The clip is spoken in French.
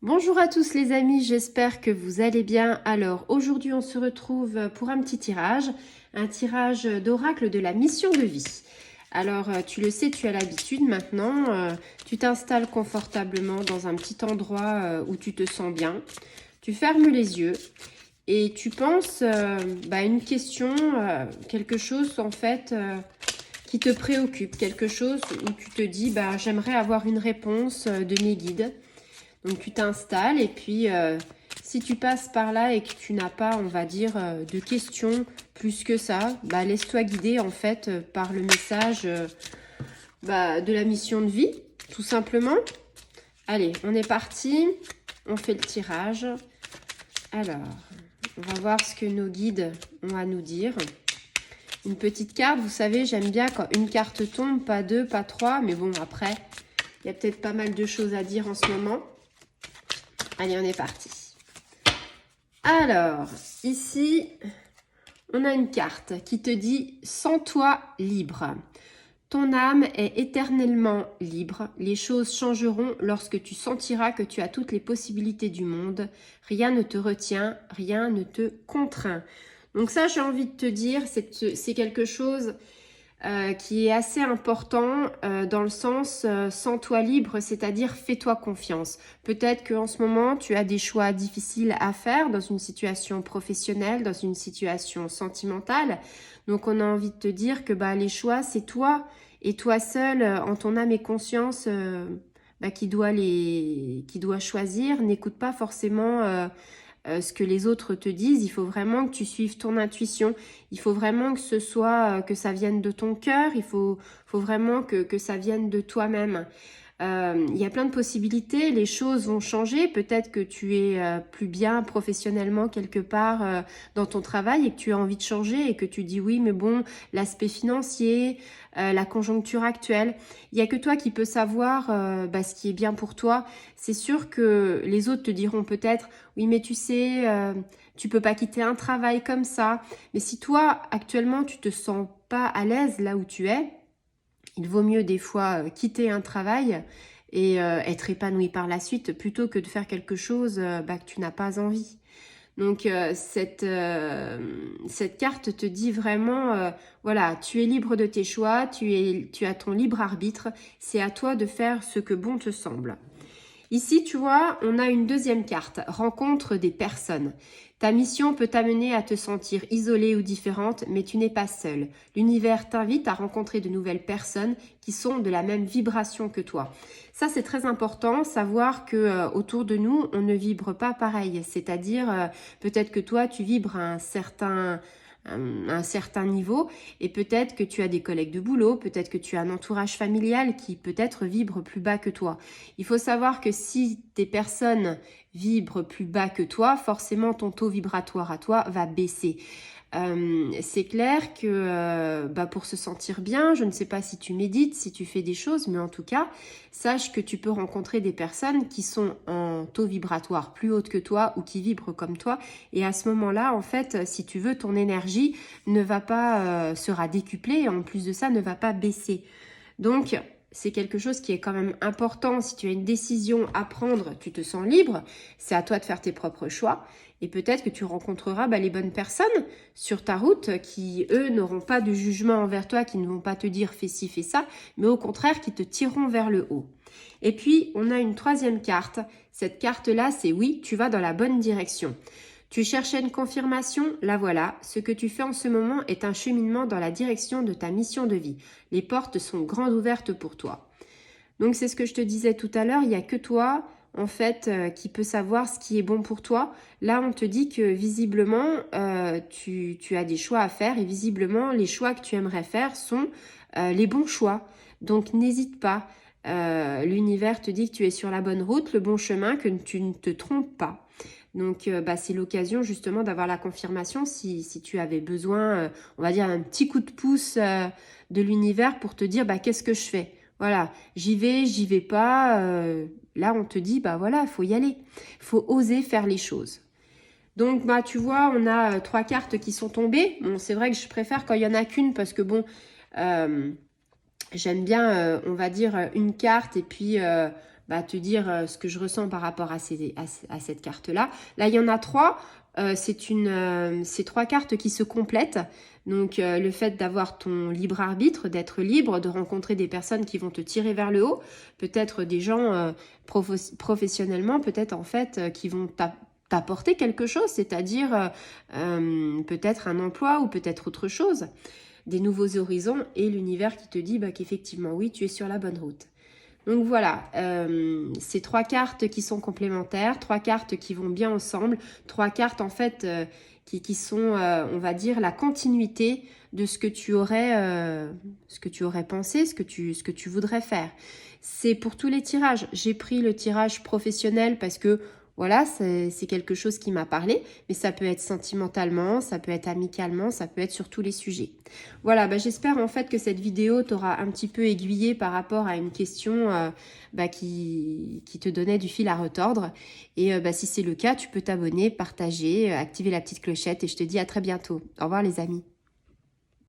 Bonjour à tous les amis, j'espère que vous allez bien. Alors aujourd'hui on se retrouve pour un petit tirage, un tirage d'oracle de la mission de vie. Alors tu le sais, tu as l'habitude maintenant, tu t'installes confortablement dans un petit endroit où tu te sens bien. Tu fermes les yeux et tu penses à une question, quelque chose en fait qui te préoccupe, quelque chose où tu te dis j'aimerais avoir une réponse de mes guides. Donc tu t'installes et puis si tu passes par là et que tu n'as pas, on va dire, de questions plus que ça, laisse-toi guider en fait par le message de la mission de vie, tout simplement. Allez, on est parti, on fait le tirage. Alors, on va voir ce que nos guides ont à nous dire. Une petite carte, vous savez, j'aime bien quand une carte tombe, pas deux, pas trois, mais bon, après, il y a peut-être pas mal de choses à dire en ce moment. Allez, on est parti. Alors, ici, on a une carte qui te dit « Sens-toi libre ». Ton âme est éternellement libre. Les choses changeront lorsque tu sentiras que tu as toutes les possibilités du monde. Rien ne te retient, rien ne te contraint. Donc ça, j'ai envie de te dire, c'est quelque chose qui est assez important dans le sens sens-toi libre, c'est-à-dire fais-toi confiance. Peut-être qu'en ce moment, tu as des choix difficiles à faire dans une situation professionnelle, dans une situation sentimentale. Donc, on a envie de te dire que les choix, c'est toi et toi seul, en ton âme et conscience, qui doit choisir. N'écoute pas forcément ce que les autres te disent. Il faut vraiment que tu suives ton intuition. Il faut vraiment que ce soit, que ça vienne de ton cœur. Il faut vraiment que ça vienne de toi-même. Il y a plein de possibilités, les choses vont changer, peut-être que tu es plus bien professionnellement quelque part dans ton travail et que tu as envie de changer et que tu dis oui mais bon, l'aspect financier, la conjoncture actuelle, il n'y a que toi qui peux savoir ce qui est bien pour toi. C'est sûr que les autres te diront peut-être oui mais tu sais, tu peux pas quitter un travail comme ça, mais si toi actuellement tu te sens pas à l'aise là où tu es, il vaut mieux des fois quitter un travail et être épanoui par la suite plutôt que de faire quelque chose que tu n'as pas envie. Donc cette carte te dit vraiment, voilà, tu es libre de tes choix, tu as ton libre arbitre, c'est à toi de faire ce que bon te semble. Ici, tu vois, on a une deuxième carte, rencontre des personnes. Ta mission peut t'amener à te sentir isolée ou différente, mais tu n'es pas seule. L'univers t'invite à rencontrer de nouvelles personnes qui sont de la même vibration que toi. Ça, c'est très important, savoir que autour de nous, on ne vibre pas pareil. C'est-à-dire, peut-être que toi, tu vibres à un certain niveau et peut-être que tu as des collègues de boulot, peut-être que tu as un entourage familial qui peut-être vibre plus bas que toi. Il faut savoir que si des personnes vibrent plus bas que toi, forcément ton taux vibratoire à toi va baisser. C'est clair que pour se sentir bien, je ne sais pas si tu médites, si tu fais des choses, mais en tout cas, sache que tu peux rencontrer des personnes qui sont en taux vibratoire plus haute que toi ou qui vibrent comme toi. Et à ce moment-là, en fait, si tu veux, ton énergie ne va pas, sera décuplée et en plus de ça, ne va pas baisser. Donc, c'est quelque chose qui est quand même important. Si tu as une décision à prendre, tu te sens libre, c'est à toi de faire tes propres choix. Et peut-être que tu rencontreras les bonnes personnes sur ta route qui, eux, n'auront pas de jugement envers toi, qui ne vont pas te dire fais ci, fais ça, mais au contraire, qui te tireront vers le haut. Et puis, on a une troisième carte. Cette carte-là, c'est oui, tu vas dans la bonne direction. Tu cherchais une confirmation, la voilà. Ce que tu fais en ce moment est un cheminement dans la direction de ta mission de vie. Les portes sont grandes ouvertes pour toi. Donc c'est ce que je te disais tout à l'heure, il n'y a que toi en fait qui peut savoir ce qui est bon pour toi. Là on te dit que visiblement tu as des choix à faire et visiblement les choix que tu aimerais faire sont les bons choix. Donc n'hésite pas, l'univers te dit que tu es sur la bonne route, le bon chemin, que tu ne te trompes pas. Donc c'est l'occasion justement d'avoir la confirmation si tu avais besoin, on va dire un petit coup de pouce de l'univers pour te dire qu'est-ce que je fais. Voilà, j'y vais pas. Là, on te dit, voilà, il faut y aller. Il faut oser faire les choses. Donc, tu vois, on a trois cartes qui sont tombées. Bon, c'est vrai que je préfère quand il y en a qu'une parce que bon, j'aime bien, on va dire, une carte et puis te dire ce que je ressens par rapport à cette carte-là. Là, il y en a 3. C'est 3 cartes qui se complètent. Donc, le fait d'avoir ton libre arbitre, d'être libre, de rencontrer des personnes qui vont te tirer vers le haut, peut-être des gens professionnellement, peut-être en fait, qui vont t'apporter quelque chose, c'est-à-dire peut-être un emploi ou peut-être autre chose, des nouveaux horizons et l'univers qui te dit qu'effectivement, oui, tu es sur la bonne route. Donc voilà, c'est 3 cartes qui sont complémentaires, 3 cartes qui vont bien ensemble, 3 cartes en fait qui sont, on va dire, la continuité de ce que tu aurais pensé, ce que tu voudrais faire. C'est pour tous les tirages. J'ai pris le tirage professionnel parce que voilà, c'est quelque chose qui m'a parlé, mais ça peut être sentimentalement, ça peut être amicalement, ça peut être sur tous les sujets. Voilà, j'espère en fait que cette vidéo t'aura un petit peu aiguillé par rapport à une question qui te donnait du fil à retordre. Et si c'est le cas, tu peux t'abonner, partager, activer la petite clochette et je te dis à très bientôt. Au revoir les amis.